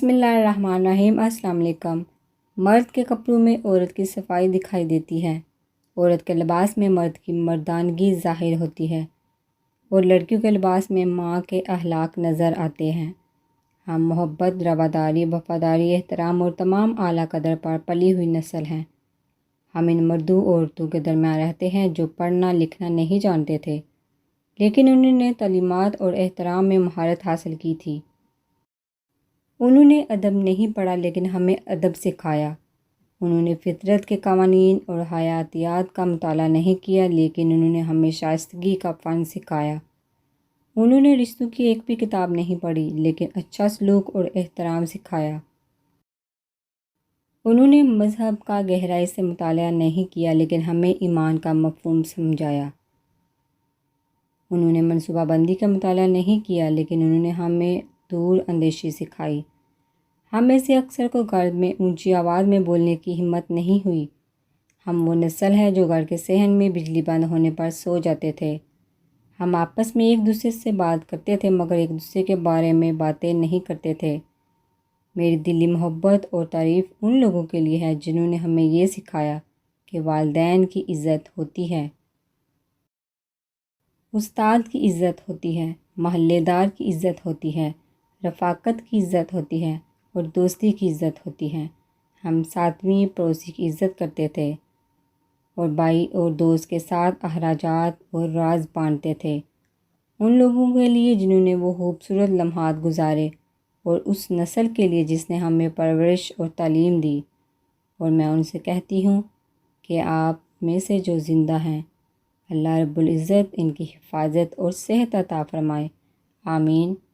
بسم اللہ الرحمن الرحیم۔ السلام علیکم۔ مرد کے کپڑوں میں عورت کی صفائی دکھائی دیتی ہے۔ عورت کے لباس میں مرد کی مردانگی ظاہر ہوتی ہے اور لڑکیوں کے لباس میں ماں کے اخلاق نظر آتے ہیں۔ ہم محبت، رواداری، وفاداری، احترام اور تمام اعلیٰ قدر پر پلی ہوئی نسل ہیں۔ ہم ان مردوں اور عورتوں کے درمیان رہتے ہیں جو پڑھنا لکھنا نہیں جانتے تھے، لیکن انہوں نے تعلیمات اور احترام میں مہارت حاصل کی تھی۔ انہوں نے ادب نہیں پڑھا لیکن ہمیں ادب سکھایا۔ انہوں نے فطرت کے قوانین اور حیاتیات کا مطالعہ نہیں کیا لیکن انہوں نے ہمیں شائستگی کا فن سکھایا۔ انہوں نے رشتوں کی ایک بھی کتاب نہیں پڑھی لیکن اچھا سلوک اور احترام سکھایا۔ انہوں نے مذہب کا گہرائی سے مطالعہ نہیں کیا لیکن ہمیں ایمان کا مفہوم سمجھایا۔ انہوں نے منصوبہ بندی کا مطالعہ نہیں کیا لیکن انہوں نے ہمیں دور اندیشی سکھائی۔ ہم میں سے اکثر کو گھر میں اونچی آواز میں بولنے کی ہمت نہیں ہوئی۔ ہم وہ نسل ہے جو گھر کے صحن میں بجلی بند ہونے پر سو جاتے تھے۔ ہم آپس میں ایک دوسرے سے بات کرتے تھے مگر ایک دوسرے کے بارے میں باتیں نہیں کرتے تھے۔ میری دلی محبت اور تعریف ان لوگوں کے لیے ہے جنہوں نے ہمیں یہ سکھایا کہ والدین کی عزت ہوتی ہے، استاد کی عزت ہوتی ہے، محلے دار کی عزت ہوتی ہے، رفاقت کی عزت ہوتی ہے اور دوستی کی عزت ہوتی ہے۔ ہم ساتویں پڑوسی کی عزت کرتے تھے اور بھائی اور دوست کے ساتھ اخراجات اور راز بانٹتے تھے۔ ان لوگوں کے لیے جنہوں نے وہ خوبصورت لمحات گزارے اور اس نسل کے لیے جس نے ہمیں پرورش اور تعلیم دی۔ اور میں ان سے کہتی ہوں کہ آپ میں سے جو زندہ ہیں، اللہ رب العزت ان کی حفاظت اور صحت عطا فرمائے۔ آمین۔